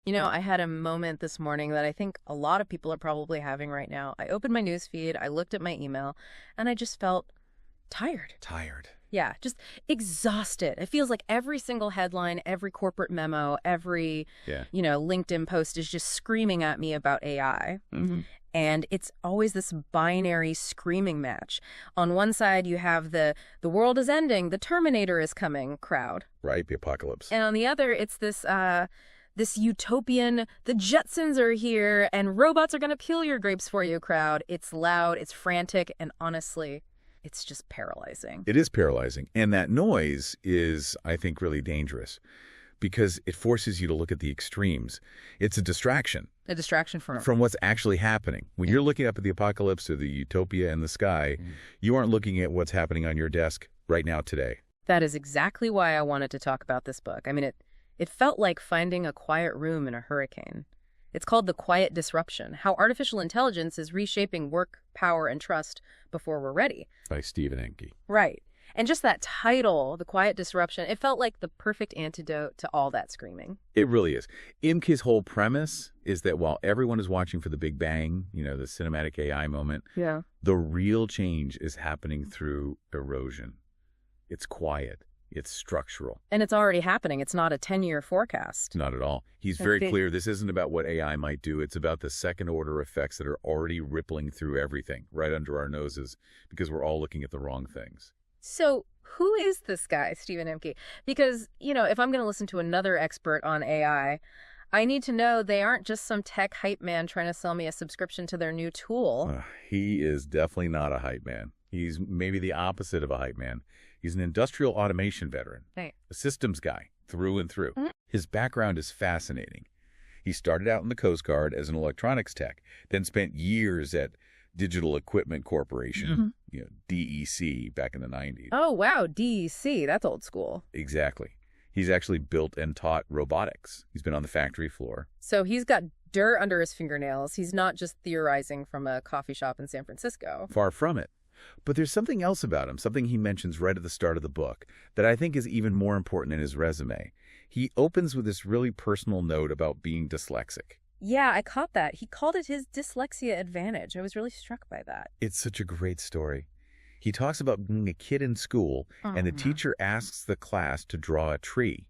You know, I had a moment this morning that I think a lot of people are probably having right now. I opened my news feed, I looked at my email, and I just felt tired. Tired. Yeah, just exhausted. It feels like every single headline, every corporate memo, every, LinkedIn post is just screaming at me about AI. Mm-hmm. And it's always this binary screaming match. On one side, you have the world is ending, the Terminator is coming crowd. Right, the apocalypse. And on the other, it's this utopian, the Jetsons are here, and robots are going to peel your grapes for you crowd. It's loud, it's frantic, and honestly, it's just paralyzing. It is paralyzing. And that noise is, I think, really dangerous because it forces you to look at the extremes. It's a distraction. A distraction from what's actually happening. When you're looking up at the apocalypse or the utopia in the sky, you aren't looking at what's happening on your desk right now today. That is exactly why I wanted to talk about this book. I mean, it felt like finding a quiet room in a hurricane. It's called The Quiet Disruption, How Artificial Intelligence is Reshaping Work, Power, and Trust Before We're Ready. By Imke. Right. And just that title, The Quiet Disruption, it felt like the perfect antidote to all that screaming. It really is. Imke's whole premise is that while everyone is watching for the Big Bang, the cinematic AI moment, the real change is happening through erosion. It's quiet. It's structural. And it's already happening. It's not a 10-year forecast. Not at all. He's very clear this isn't about what AI might do. It's about the second-order effects that are already rippling through everything right under our noses because we're all looking at the wrong things. So who is this guy, Stephen Imke? Because, if I'm going to listen to another expert on AI, I need to know they aren't just some tech hype man trying to sell me a subscription to their new tool. He is definitely not a hype man. He's maybe the opposite of a hype man. He's an industrial automation veteran, a systems guy through and through. Mm-hmm. His background is fascinating. He started out in the Coast Guard as an electronics tech, then spent years at Digital Equipment Corporation, DEC, back in the 90s. Oh, wow, DEC, that's old school. Exactly. He's actually built and taught robotics. He's been on the factory floor. So he's got dirt under his fingernails. He's not just theorizing from a coffee shop in San Francisco. Far from it. But there's something else about him, something he mentions right at the start of the book, that I think is even more important in his resume. He opens with this really personal note about being dyslexic. Yeah, I caught that. He called it his dyslexia advantage. I was really struck by that. It's such a great story. He talks about being a kid in school, and the teacher asks the class to draw a tree.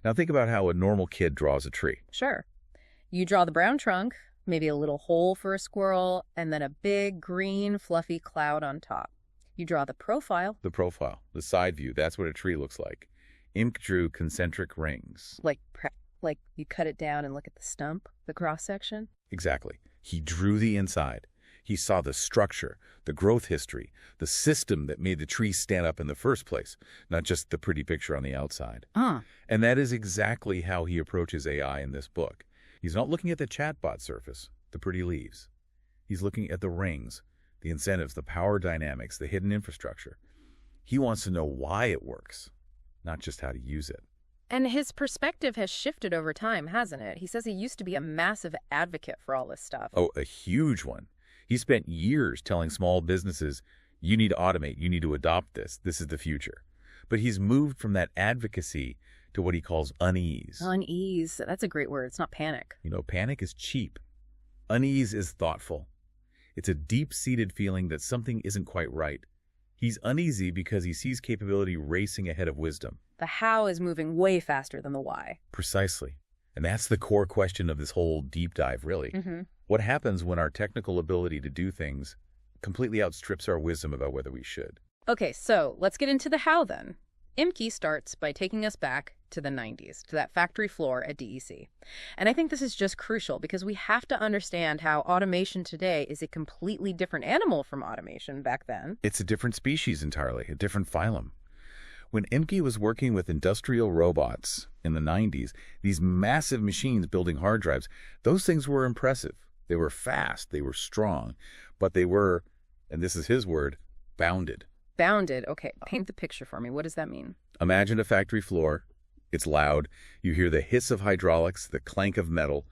Now think about how a normal kid draws a tree. Sure. You draw the brown trunk, maybe a little hole for a squirrel, and then a big, green, fluffy cloud on top. You draw the profile. The profile, the side view, that's what a tree looks like. Imke drew concentric rings. Like you cut it down and look at the stump, the cross-section? Exactly. He drew the inside. He saw the structure, the growth history, the system that made the tree stand up in the first place, not just the pretty picture on the outside. And that is exactly how he approaches AI in this book. He's not looking at the chatbot surface, the pretty leaves. He's looking at the rings, the incentives, the power dynamics, the hidden infrastructure. He wants to know why it works, not just how to use it. And his perspective has shifted over time, hasn't it? He says he used to be a massive advocate for all this stuff. Oh, a huge one. He spent years telling small businesses, you need to automate, you need to adopt this. This is the future. But he's moved from that advocacy to what he calls unease. Unease. That's a great word. It's not panic. Panic is cheap. Unease is thoughtful. It's a deep-seated feeling that something isn't quite right. He's uneasy because he sees capability racing ahead of wisdom. The how is moving way faster than the why. Precisely. And that's the core question of this whole deep dive, really. What happens when our technical ability to do things completely outstrips our wisdom about whether we should? Okay, so let's get into the how then. Imke starts by taking us back to the 90s, to that factory floor at DEC. And I think this is just crucial because we have to understand how automation today is a completely different animal from automation back then. It's a different species entirely, a different phylum. When Imke was working with industrial robots in the 90s, these massive machines building hard drives, those things were impressive. They were fast, they were strong, but they were, and this is his word, bounded. Bounded. Okay, paint the picture for me. What does that mean? Imagine a factory floor. It's loud. You hear the hiss of hydraulics, the clank of metal.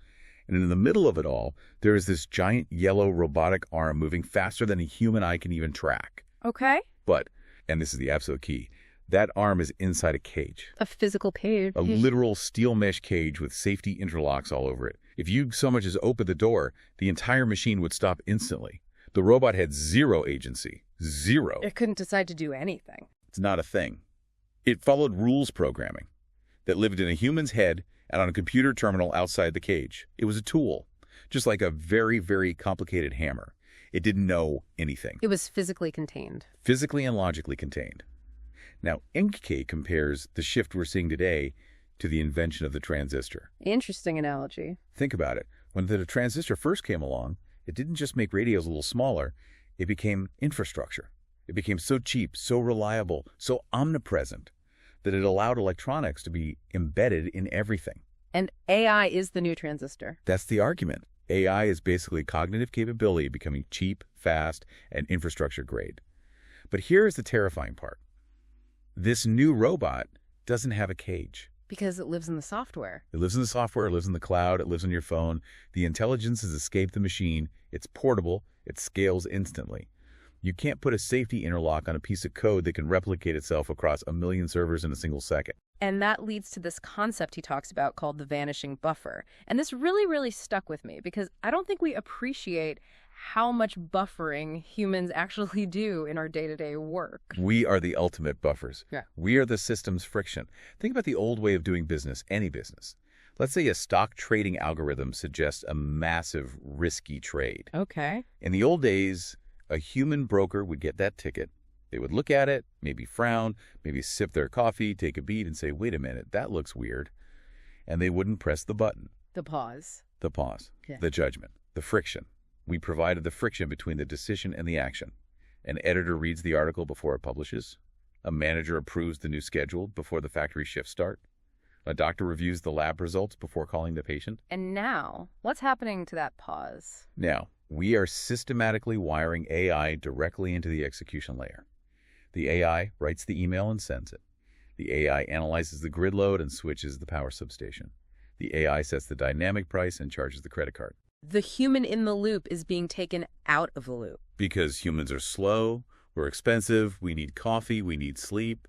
And in the middle of it all, there is this giant yellow robotic arm moving faster than a human eye can even track. Okay. But, and this is the absolute key, That arm is inside a cage. A physical cage. A literal steel mesh cage with safety interlocks all over it. If you so much as open the door, the entire machine would stop instantly. The robot had zero agency. Zero. It couldn't decide to do anything. It's not a thing. It followed rules programming that lived in a human's head and on a computer terminal outside the cage. It was a tool, just like a very, very complicated hammer. It didn't know anything. It was physically contained. Physically and logically contained. Now, Imke compares the shift we're seeing today to the invention of the transistor. Interesting analogy. Think about it. When the transistor first came along, it didn't just make radios a little smaller, it became infrastructure. It became so cheap, so reliable, so omnipresent that it allowed electronics to be embedded in everything. And AI is the new transistor. That's the argument. AI is basically cognitive capability becoming cheap, fast, and infrastructure grade. But here is the terrifying part. This new robot doesn't have a cage. Because it lives in the software. It lives in the software, it lives in the cloud, it lives on your phone. The intelligence has escaped the machine. It's portable. It scales instantly. You can't put a safety interlock on a piece of code that can replicate itself across 1 million servers in a single second. And that leads to this concept he talks about called the vanishing buffer. And this really, really stuck with me because I don't think we appreciate how much buffering humans actually do in our day-to-day work. We are the ultimate buffers. Yeah. We are the system's friction. Think about the old way of doing business, any business. Let's say a stock trading algorithm suggests a massive, risky trade. Okay. In the old days, a human broker would get that ticket. They would look at it, maybe frown, maybe sip their coffee, take a beat, and say, wait a minute, that looks weird. And they wouldn't press the button. The pause. The pause. Yeah. The judgment. The friction. We provided the friction between the decision and the action. An editor reads the article before it publishes. A manager approves the new schedule before the factory shifts start. A doctor reviews the lab results before calling the patient. And now, what's happening to that pause? Now, we are systematically wiring AI directly into the execution layer. The AI writes the email and sends it. The AI analyzes the grid load and switches the power substation. The AI sets the dynamic price and charges the credit card. The human in the loop is being taken out of the loop. Because humans are slow, we're expensive, we need coffee, we need sleep.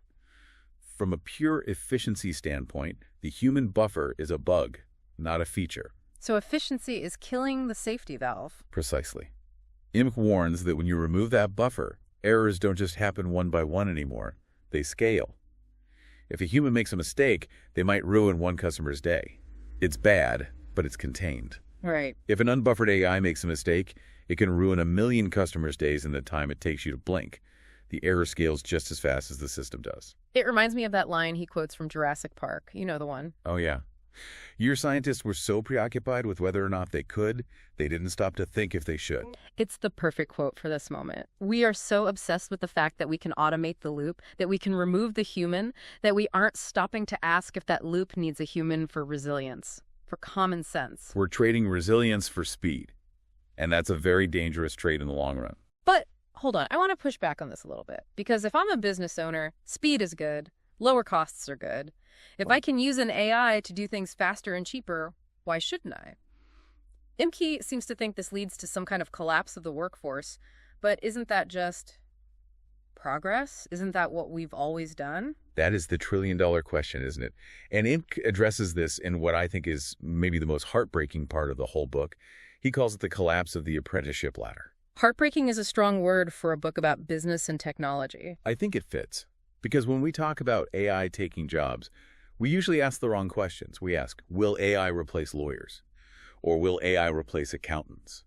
From a pure efficiency standpoint, the human buffer is a bug, not a feature. So efficiency is killing the safety valve. Precisely. Imke warns that when you remove that buffer, errors don't just happen one by one anymore. They scale. If a human makes a mistake, they might ruin one customer's day. It's bad, but it's contained. Right. If an unbuffered AI makes a mistake, it can ruin 1 million customers' days in the time it takes you to blink. The error scales just as fast as the system does. It reminds me of that line he quotes from Jurassic Park. You know the one. Oh, yeah. Your scientists were so preoccupied with whether or not they could, they didn't stop to think if they should. It's the perfect quote for this moment. We are so obsessed with the fact that we can automate the loop, that we can remove the human, that we aren't stopping to ask if that loop needs a human for resilience, for common sense. We're trading resilience for speed, and that's a very dangerous trade in the long run. But hold on, I want to push back on this a little bit, because if I'm a business owner, speed is good, lower costs are good. If I can use an AI to do things faster and cheaper, why shouldn't I? Imke seems to think this leads to some kind of collapse of the workforce, but isn't that just progress? Isn't that what we've always done? That is the trillion-dollar question, isn't it? And Imke addresses this in what I think is maybe the most heartbreaking part of the whole book. He calls it the collapse of the apprenticeship ladder. Heartbreaking is a strong word for a book about business and technology. I think it fits. Because when we talk about AI taking jobs, we usually ask the wrong questions. We ask, will AI replace lawyers? Or will AI replace accountants?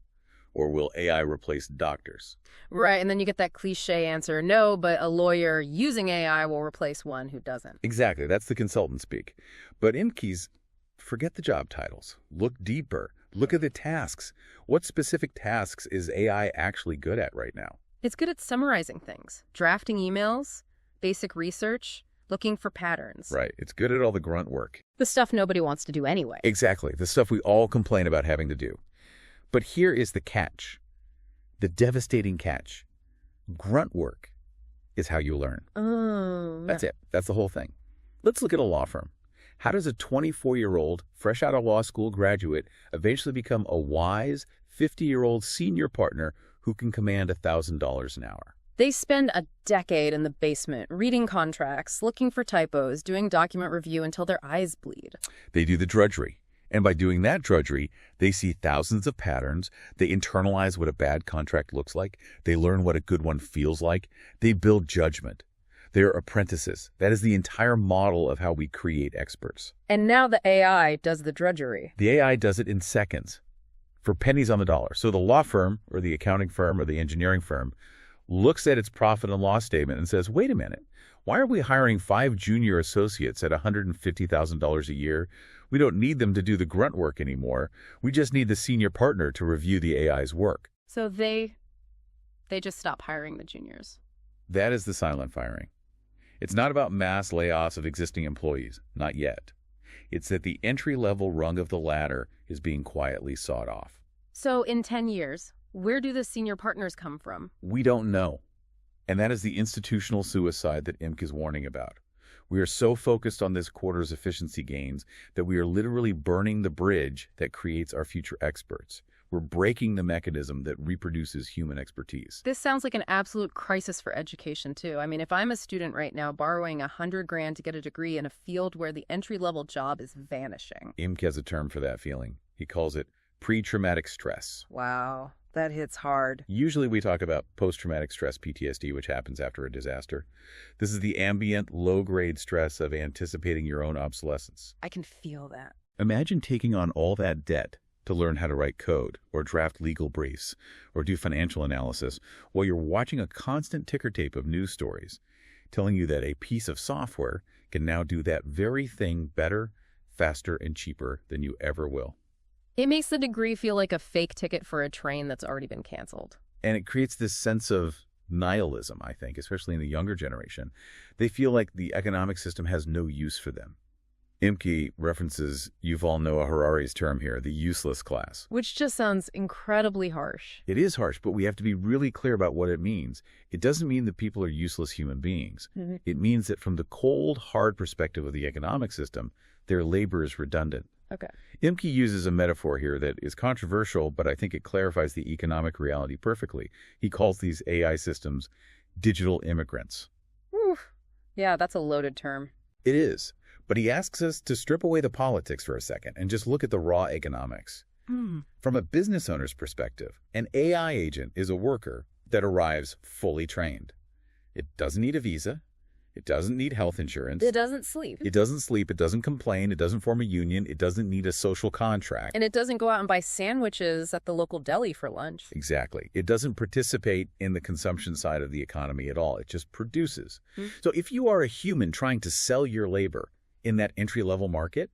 Or will AI replace doctors? Right, and then you get that cliche answer, no, but a lawyer using AI will replace one who doesn't. Exactly, that's the consultant speak. But Imke's, forget the job titles. Look deeper. Look at the tasks. What specific tasks is AI actually good at right now? It's good at summarizing things, drafting emails, basic research, looking for patterns. Right. It's good at all the grunt work. The stuff nobody wants to do anyway. Exactly. The stuff we all complain about having to do. But here is the catch. The devastating catch. Grunt work is how you learn. Oh. That's it. That's the whole thing. Let's look at a law firm. How does a 24-year-old, fresh out of law school graduate eventually become a wise 50-year-old senior partner who can command $1,000 an hour? They spend a decade in the basement, reading contracts, looking for typos, doing document review until their eyes bleed. They do the drudgery. And by doing that drudgery, they see thousands of patterns. They internalize what a bad contract looks like. They learn what a good one feels like. They build judgment. They're apprentices. That is the entire model of how we create experts. And now the AI does the drudgery. The AI does it in seconds, for pennies on the dollar. So the law firm or the accounting firm or the engineering firm looks at its profit and loss statement and says, wait a minute, why are we hiring 5 junior associates at $150,000 a year? We don't need them to do the grunt work anymore. We just need the senior partner to review the AI's work. So they just stop hiring the juniors. That is the silent firing. It's not about mass layoffs of existing employees, not yet. It's that the entry-level rung of the ladder is being quietly sawed off. So in 10 years, where do the senior partners come from? We don't know. And that is the institutional suicide that Imke is warning about. We are so focused on this quarter's efficiency gains that we are literally burning the bridge that creates our future experts. We're breaking the mechanism that reproduces human expertise. This sounds like an absolute crisis for education, too. I mean, if I'm a student right now borrowing $100,000 to get a degree in a field where the entry-level job is vanishing. Imke has a term for that feeling. He calls it pre-traumatic stress. Wow, that hits hard. Usually we talk about post-traumatic stress, PTSD, which happens after a disaster. This is the ambient, low-grade stress of anticipating your own obsolescence. I can feel that. Imagine taking on all that debt to learn how to write code or draft legal briefs or do financial analysis while you're watching a constant ticker tape of news stories telling you that a piece of software can now do that very thing better, faster, and cheaper than you ever will. It makes the degree feel like a fake ticket for a train that's already been canceled. And it creates this sense of nihilism, I think, especially in the younger generation. They feel like the economic system has no use for them. Imke references Yuval Noah Harari's term here, the useless class. Which just sounds incredibly harsh. It is harsh, but we have to be really clear about what it means. It doesn't mean that people are useless human beings. Mm-hmm. It means that from the cold, hard perspective of the economic system, their labor is redundant. Okay. Imke uses a metaphor here that is controversial, but I think it clarifies the economic reality perfectly. He calls these AI systems digital immigrants. Whew. Yeah, that's a loaded term. It is. But he asks us to strip away the politics for a second and just look at the raw economics. From a business owner's perspective, an AI agent is a worker that arrives fully trained. It doesn't need a visa. It doesn't need health insurance. It doesn't sleep. It doesn't sleep. It doesn't complain. It doesn't form a union. It doesn't need a social contract. And it doesn't go out and buy sandwiches at the local deli for lunch. Exactly. It doesn't participate in the consumption side of the economy at all. It just produces. So if you are a human trying to sell your labor in that entry-level market,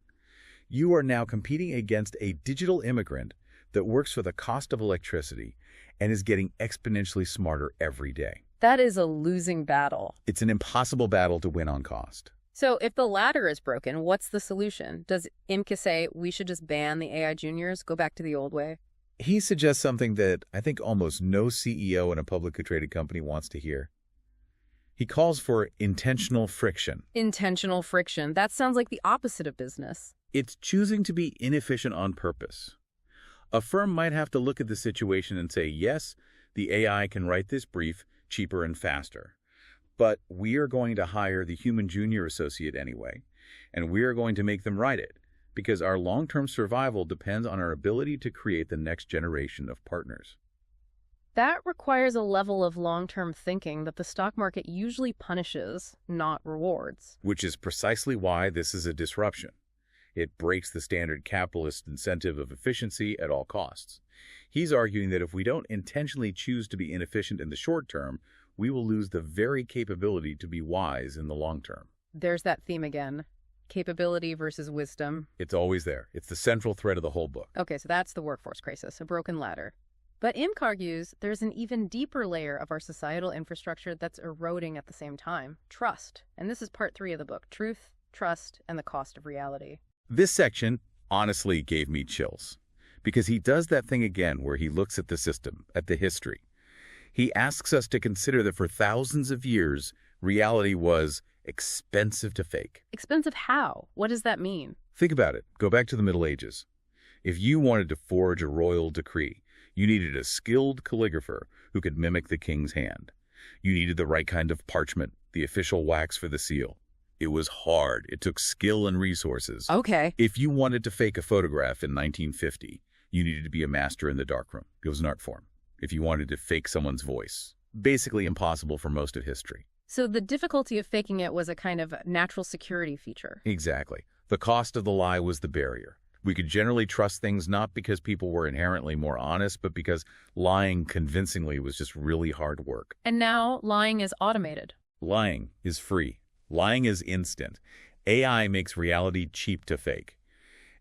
you are now competing against a digital immigrant that works for the cost of electricity and is getting exponentially smarter every day. That is a losing battle. It's an impossible battle to win on cost. So if the ladder is broken, what's the solution? Does Imke say we should just ban the AI juniors, go back to the old way? He suggests something that I think almost no CEO in a publicly traded company wants to hear. He calls for intentional friction. Intentional friction. That sounds like the opposite of business. It's choosing to be inefficient on purpose. A firm might have to look at the situation and say, yes, the AI can write this brief cheaper and faster, but we are going to hire the human junior associate anyway, and we are going to make them write it because our long-term survival depends on our ability to create the next generation of partners. That requires a level of long-term thinking that the stock market usually punishes, not rewards. Which is precisely why this is a disruption. It breaks the standard capitalist incentive of efficiency at all costs. He's arguing that if we don't intentionally choose to be inefficient in the short term, we will lose the very capability to be wise in the long term. There's that theme again. Capability versus wisdom. It's always there. It's the central thread of the whole book. Okay, so that's the workforce crisis, a broken ladder. But Imke argues there's an even deeper layer of our societal infrastructure that's eroding at the same time. Trust. And this is part 3 of the book. Truth, trust, and the cost of reality. This section honestly gave me chills because he does that thing again where he looks at the system, at the history. He asks us to consider that for thousands of years, reality was expensive to fake. Expensive how? What does that mean? Think about it. Go back to the Middle Ages. If you wanted to forge a royal decree, you needed a skilled calligrapher who could mimic the king's hand. You needed the right kind of parchment, the official wax for the seal. It was hard. It took skill and resources. Okay. If you wanted to fake a photograph in 1950, you needed to be a master in the darkroom. It was an art form. If you wanted to fake someone's voice, basically impossible for most of history. So the difficulty of faking it was a kind of natural security feature. Exactly. The cost of the lie was the barrier. We could generally trust things not because people were inherently more honest, but because lying convincingly was just really hard work. And now lying is automated. Lying is free. Lying is instant. AI makes reality cheap to fake.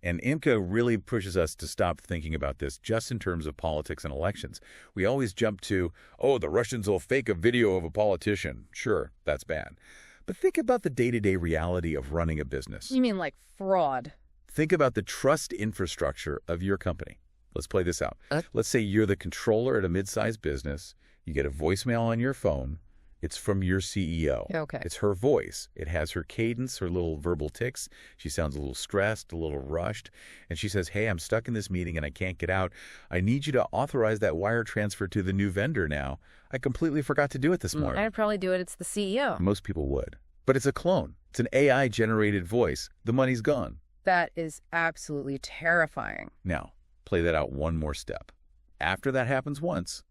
And Imke really pushes us to stop thinking about this just in terms of politics and elections. We always jump to, oh, the Russians will fake a video of a politician. Sure, that's bad. But think about the day-to-day reality of running a business. You mean like fraud? Think about the trust infrastructure of your company. Let's play this out. Let's say you're the controller at a mid-sized business. You get a voicemail on your phone. It's from your CEO. Okay. It's her voice. It has her cadence, her little verbal tics. She sounds a little stressed, a little rushed. And she says, hey, I'm stuck in this meeting and I can't get out. I need you to authorize that wire transfer to the new vendor now. I completely forgot to do it this morning. I'd probably do it. It's the CEO. Most people would. But it's a clone. It's an AI-generated voice. The money's gone. That is absolutely terrifying. Now, play that out one more step. After that happens once,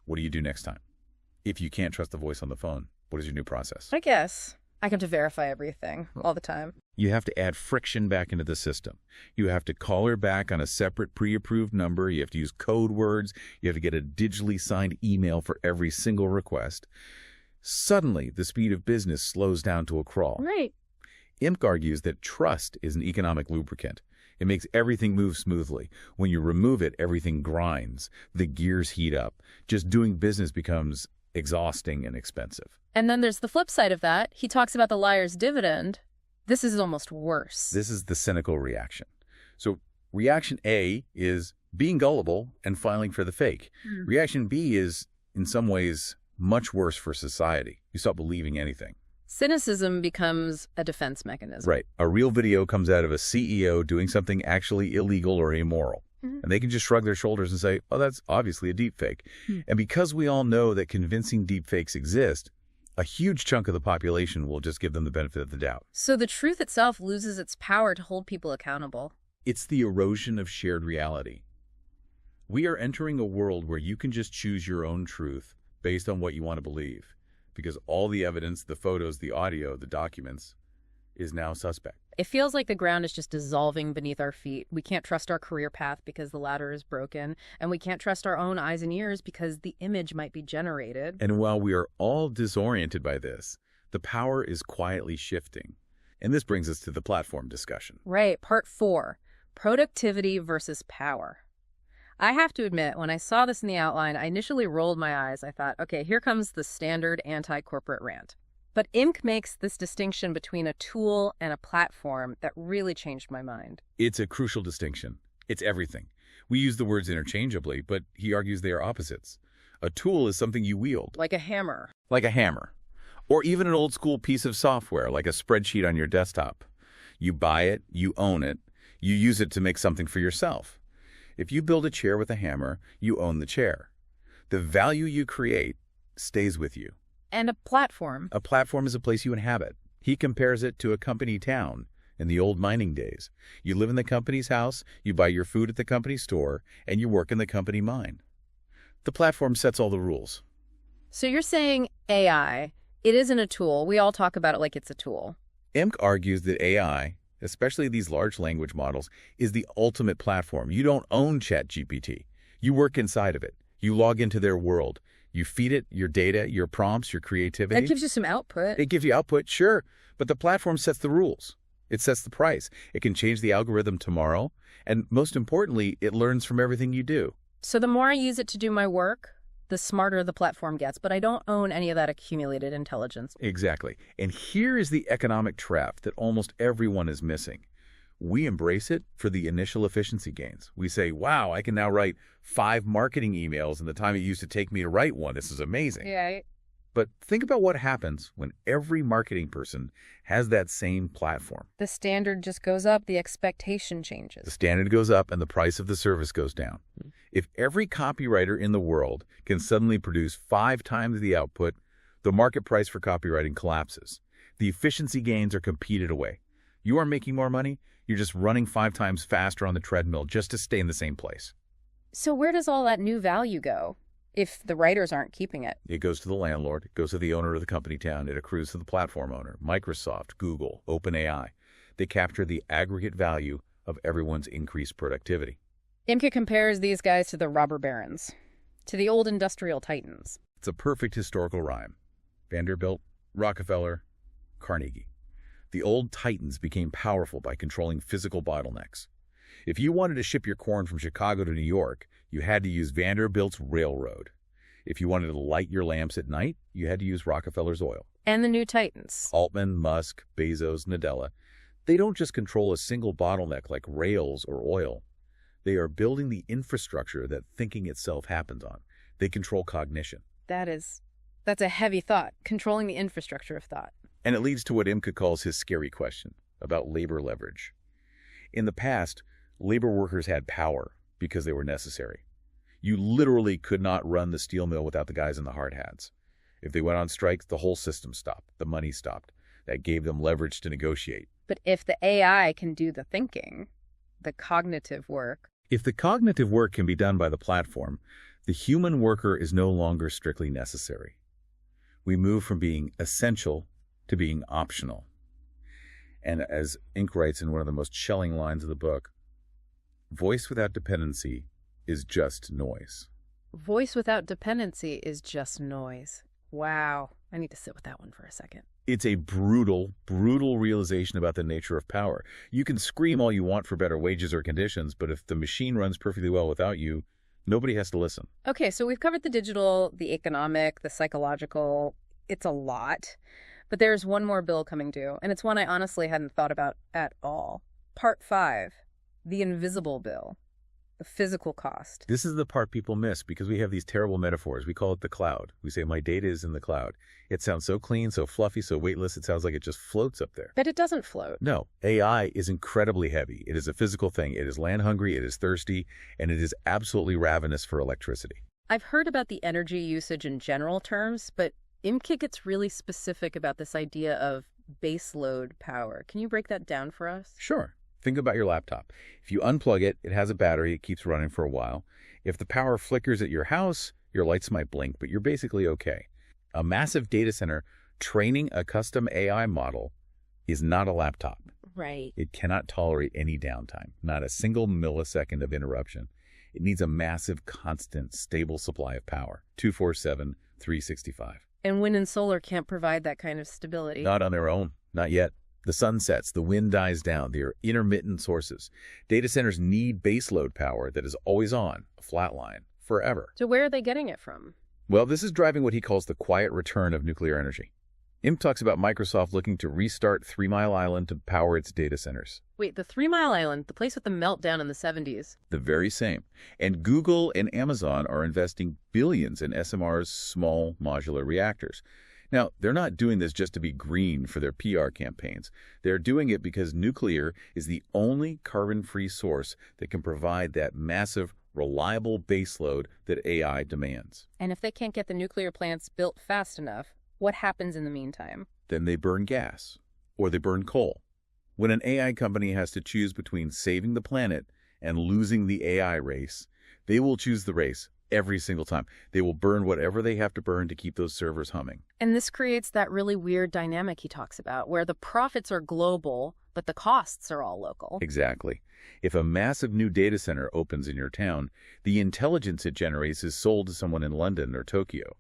what do you do next time? If you can't trust the voice on the phone, what is your new process? I guess I have to verify everything all the time. You have to add friction back into the system. You have to call her back on a separate pre-approved number. You have to use code words. You have to get a digitally signed email for every single request. Suddenly, the speed of business slows down to a crawl. Right. Imke argues that trust is an economic lubricant. It makes everything move smoothly. When you remove it, everything grinds. The gears heat up. Just doing business becomes exhausting and expensive. And then there's the flip side of that. He talks about the liar's dividend. This is almost worse. This is the cynical reaction. So reaction A is being gullible and filing for the fake. Reaction B is, in some ways, much worse for society. You stop believing anything. Cynicism becomes a defense mechanism. Right. A real video comes out of a CEO doing something actually illegal or immoral. And they can just shrug their shoulders and say, oh, that's obviously a deepfake. And because we all know that convincing deepfakes exist, a huge chunk of the population will just give them the benefit of the doubt. So the truth itself loses its power to hold people accountable. It's the erosion of shared reality. We are entering a world where you can just choose your own truth based on what you want to believe, because all the evidence, the photos, the audio, the documents, is now suspect. It feels like the ground is just dissolving beneath our feet. We can't trust our career path because the ladder is broken, and we can't trust our own eyes and ears because the image might be generated. And while we are all disoriented by this, the power is quietly shifting. And this brings us to the platform discussion. Right, part 4, productivity versus power. I have to admit, when I saw this in the outline, I initially rolled my eyes. I thought, okay, here comes the standard anti-corporate rant. But Imke makes this distinction between a tool and a platform that really changed my mind. It's a crucial distinction. It's everything. We use the words interchangeably, but he argues they are opposites. A tool is something you wield. Like a hammer. Like a hammer. Or even an old school piece of software, like a spreadsheet on your desktop. You buy it, you own it, you use it to make something for yourself. If you build a chair with a hammer, you own the chair. The value you create stays with you. And a platform. A platform is a place you inhabit. He compares it to a company town in the old mining days. You live in the company's house, you buy your food at the company store, and you work in the company mine. The platform sets all the rules. So you're saying AI, it isn't a tool. We all talk about it like it's a tool. Imke argues that AI, especially these large language models, is the ultimate platform. You don't own ChatGPT. You work inside of it. You log into their world. You feed it your data, your prompts, your creativity. That gives you some output. It gives you output, sure, but the platform sets the rules. It sets the price. It can change the algorithm tomorrow, and most importantly, it learns from everything you do. So the more I use it to do my work, the smarter the platform gets, but I don't own any of that accumulated intelligence. Exactly. And here is the economic trap that almost everyone is missing. We embrace it for the initial efficiency gains. We say, wow, I can now write 5 marketing emails in the time it used to take me to write one. This is amazing. Yeah. But think about what happens when every marketing person has that same platform. The standard just goes up, the expectation changes. The standard goes up and the price of the service goes down. If every copywriter in the world can suddenly produce 5 times the output, the market price for copywriting collapses. The efficiency gains are competed away. You are making more money, you're just running 5 times faster on the treadmill just to stay in the same place. So where does all that new value go if the writers aren't keeping it? It goes to the landlord, it goes to the owner of the company town, it accrues to the platform owner, Microsoft, Google, OpenAI. They capture the aggregate value of everyone's increased productivity. Imke compares these guys to the robber barons, to the old industrial titans. It's a perfect historical rhyme. Vanderbilt, Rockefeller, Carnegie. The old titans became powerful by controlling physical bottlenecks. If you wanted to ship your corn from Chicago to New York, you had to use Vanderbilt's railroad. If you wanted to light your lamps at night, you had to use Rockefeller's oil. And the new titans. Altman, Musk, Bezos, Nadella. They don't just control a single bottleneck like rails or oil. They are building the infrastructure that thinking itself happens on. They control cognition. That's a heavy thought, controlling the infrastructure of thought. And it leads to what Imke calls his scary question about labor leverage. In the past, labor workers had power because they were necessary. You literally could not run the steel mill without the guys in the hard hats. If they went on strike, the whole system stopped. The money stopped. That gave them leverage to negotiate. But if the AI can do the thinking, the cognitive work... If the cognitive work can be done by the platform, the human worker is no longer strictly necessary. We move from being essential to being optional. And as Imke writes in one of the most chilling lines of the book, voice without dependency is just noise. Voice without dependency is just noise. Wow. I need to sit with that one for a second. It's a brutal, brutal realization about the nature of power. You can scream all you want for better wages or conditions, but if the machine runs perfectly well without you, nobody has to listen. Okay, so we've covered the digital, the economic, the psychological. It's a lot. But there's one more bill coming due, and it's one I honestly hadn't thought about at all. Part 5, the invisible bill, the physical cost. This is the part people miss because we have these terrible metaphors. We call it the cloud. We say, my data is in the cloud. It sounds so clean, so fluffy, so weightless, it sounds like it just floats up there. But it doesn't float. No, AI is incredibly heavy. It is a physical thing. It is land hungry, it is thirsty, and it is absolutely ravenous for electricity. I've heard about the energy usage in general terms, but Imke gets really specific about this idea of baseload power. Can you break that down for us? Sure. Think about your laptop. If you unplug it, it has a battery, it keeps running for a while. If the power flickers at your house, your lights might blink, but you're basically okay. A massive data center training a custom AI model is not a laptop. Right. It cannot tolerate any downtime, not a single millisecond of interruption. It needs a massive, constant, stable supply of power, 24/7, 365. And wind and solar can't provide that kind of stability. Not on their own, not yet. The sun sets, the wind dies down, they are intermittent sources. Data centers need baseload power that is always on, a flat line, forever. So where are they getting it from? Well, this is driving what he calls the quiet return of nuclear energy. Imke talks about Microsoft looking to restart 3 Mile Island to power its data centers. Wait, the 3 Mile Island, the place with the meltdown in the 70s. The very same. And Google and Amazon are investing billions in SMR's small modular reactors. Now, they're not doing this just to be green for their PR campaigns. They're doing it because nuclear is the only carbon-free source that can provide that massive, reliable baseload that AI demands. And if they can't get the nuclear plants built fast enough, what happens in the meantime? Then they burn gas, or they burn coal. When an AI company has to choose between saving the planet and losing the AI race, they will choose the race every single time. They will burn whatever they have to burn to keep those servers humming. And this creates that really weird dynamic he talks about, where the profits are global, but the costs are all local. Exactly. If a massive new data center opens in your town, the intelligence it generates is sold to someone in London or Tokyo.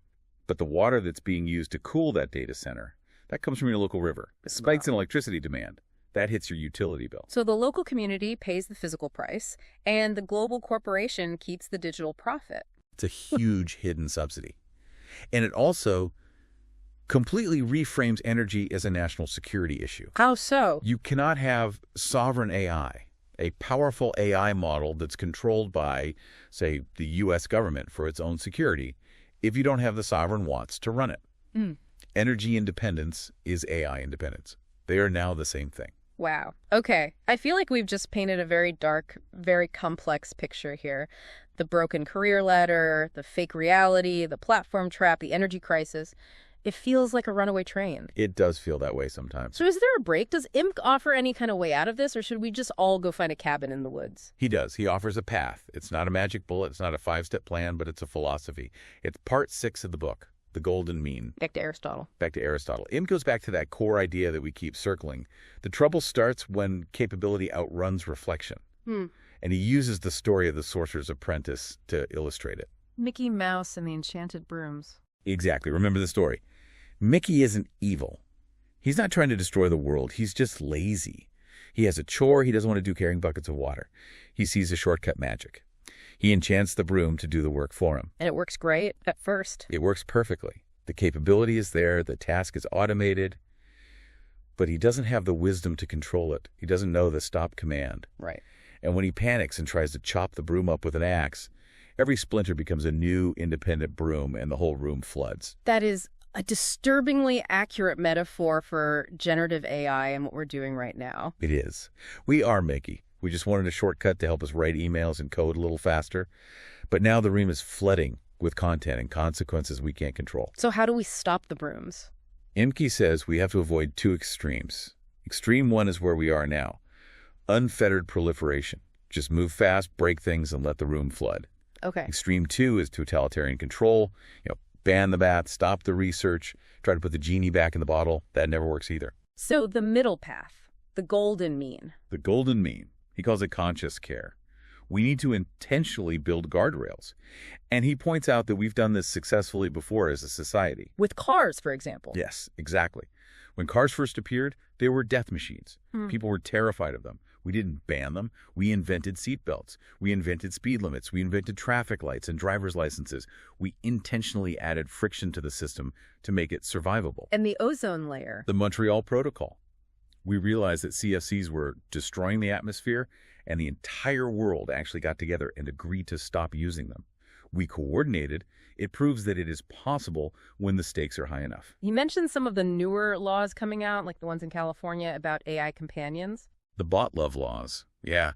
But the water that's being used to cool that data center, that comes from your local river. The spikes in electricity demand, that hits your utility bill. So the local community pays the physical price, and the global corporation keeps the digital profit. It's a huge hidden subsidy. And it also completely reframes energy as a national security issue. How so? You cannot have sovereign AI, a powerful AI model that's controlled by, say, the U.S. government for its own security, if you don't have the sovereign wants to run it. Energy independence is AI independence. They are now the same thing. Wow. Okay. I feel like we've just painted a very dark, very complex picture here. The broken career ladder, the fake reality, the platform trap, the energy crisis. It feels like a runaway train. It does feel that way sometimes. So is there a break? Does Imke offer any kind of way out of this, or should we just all go find a cabin in the woods? He does. He offers a path. It's not a magic bullet. It's not a 5-step plan, but it's a philosophy. It's part 6 of the book, The Golden Mean. Back to Aristotle. Back to Aristotle. Imke goes back to that core idea that we keep circling. The trouble starts when capability outruns reflection. And he uses the story of the sorcerer's apprentice to illustrate it. Mickey Mouse and the Enchanted Brooms. Exactly. Remember the story. Mickey isn't evil. He's not trying to destroy the world. He's just lazy. He has a chore he doesn't want to do carrying buckets of water. He sees a shortcut magic. He enchants the broom to do the work for him. And it works great at first. It works perfectly. The capability is there. The task is automated. But he doesn't have the wisdom to control it. He doesn't know the stop command. Right. And when he panics and tries to chop the broom up with an axe, every splinter becomes a new independent broom and the whole room floods. That is a disturbingly accurate metaphor for generative AI and what we're doing right now. It is. We are Mickey. We just wanted a shortcut to help us write emails and code a little faster. But now the room is flooding with content and consequences we can't control. So how do we stop the brooms? Imke says we have to avoid 2 extremes. Extreme 1 is where we are now. Unfettered proliferation. Just move fast, break things, and let the room flood. Okay. Extreme 2 is totalitarian control. Ban the bath, stop the research, try to put the genie back in the bottle. That never works either. So the middle path, the golden mean. The golden mean. He calls it conscious care. We need to intentionally build guardrails. And he points out that we've done this successfully before as a society. With cars, for example. Yes, exactly. When cars first appeared, they were death machines. People were terrified of them. We didn't ban them. We invented seatbelts. We invented speed limits. We invented traffic lights and driver's licenses. We intentionally added friction to the system to make it survivable. And the ozone layer. The Montreal Protocol. We realized that CFCs were destroying the atmosphere, and the entire world actually got together and agreed to stop using them. We coordinated. It proves that it is possible when the stakes are high enough. You mentioned some of the newer laws coming out, like the ones in California about AI companions. The bot love laws. Yeah.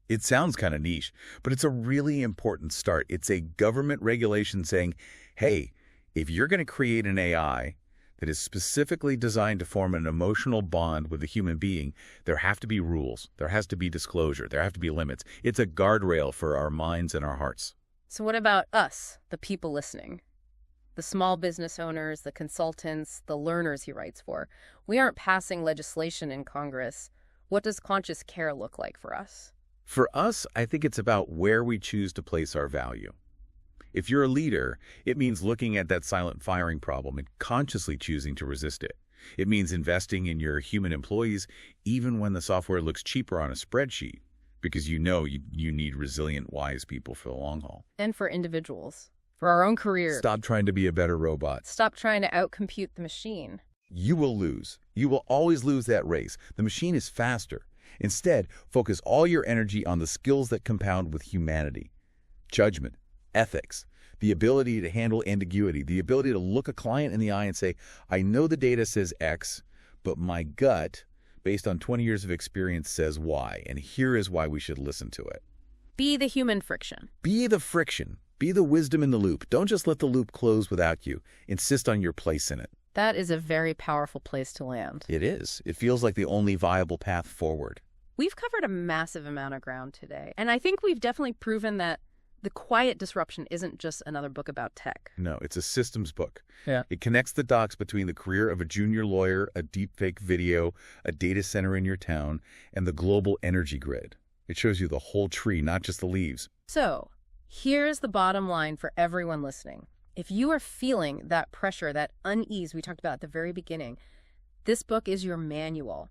It sounds kind of niche, but it's a really important start. It's a government regulation saying, hey, if you're going to create an AI that is specifically designed to form an emotional bond with a human being, there have to be rules. There has to be disclosure. There have to be limits. It's a guardrail for our minds and our hearts. So what about us, the people listening? The small business owners, the consultants, the learners he writes for. We aren't passing legislation in Congress. What does conscious care look like for us? For us, I think it's about where we choose to place our value. If you're a leader, it means looking at that silent firing problem and consciously choosing to resist it. It means investing in your human employees even when the software looks cheaper on a spreadsheet, because you know you need resilient, wise people for the long haul. And for individuals, for our own career. Stop trying to be a better robot. Stop trying to outcompute the machine. You will lose. You will always lose that race. The machine is faster. Instead, focus all your energy on the skills that compound with humanity. Judgment, ethics, the ability to handle ambiguity, the ability to look a client in the eye and say, I know the data says X, but my gut, based on 20 years of experience, says Y, and here is why we should listen to it. Be the human friction. Be the friction. Be the wisdom in the loop. Don't just let the loop close without you. Insist on your place in it. That is a very powerful place to land. It is. It feels like the only viable path forward. We've covered a massive amount of ground today, and I think we've definitely proven that The Quiet Disruption isn't just another book about tech. No, it's a systems book. Yeah. It connects the dots between the career of a junior lawyer, a deepfake video, a data center in your town, and the global energy grid. It shows you the whole tree, not just the leaves. So, here's the bottom line for everyone listening. If you are feeling that pressure, that unease we talked about at the very beginning, this book is your manual.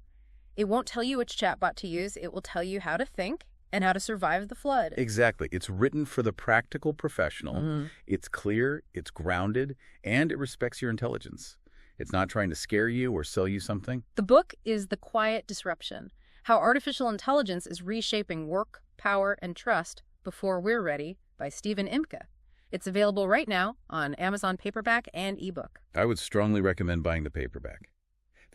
It won't tell you which chatbot to use. It will tell you how to think and how to survive the flood. Exactly. It's written for the practical professional. Mm-hmm. It's clear, it's grounded, and it respects your intelligence. It's not trying to scare you or sell you something. The book is The Quiet Disruption, How Artificial Intelligence is Reshaping Work, Power, and Trust Before We're Ready by Stephen Imke. It's available right now on Amazon paperback and ebook. I would strongly recommend buying the paperback.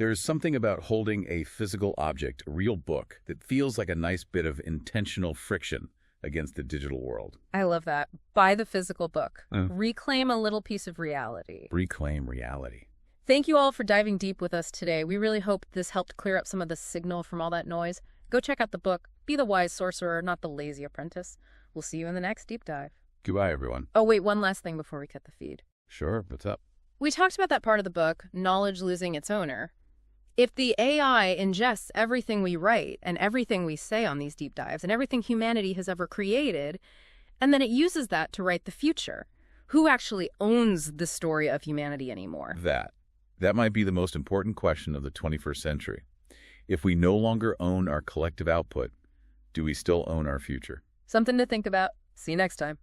There's something about holding a physical object, a real book, that feels like a nice bit of intentional friction against the digital world. I love that. Buy the physical book. Reclaim a little piece of reality. Reclaim reality. Thank you all for diving deep with us today. We really hope this helped clear up some of the signal from all that noise. Go check out the book, Be the Wise Sorcerer, Not the Lazy Apprentice. We'll see you in the next deep dive. Goodbye, everyone. Oh, wait, one last thing before we cut the feed. Sure, what's up? We talked about that part of the book, knowledge losing its owner. If the AI ingests everything we write and everything we say on these deep dives and everything humanity has ever created, and then it uses that to write the future, who actually owns the story of humanity anymore? That might be the most important question of the 21st century. If we no longer own our collective output, do we still own our future? Something to think about. See you next time.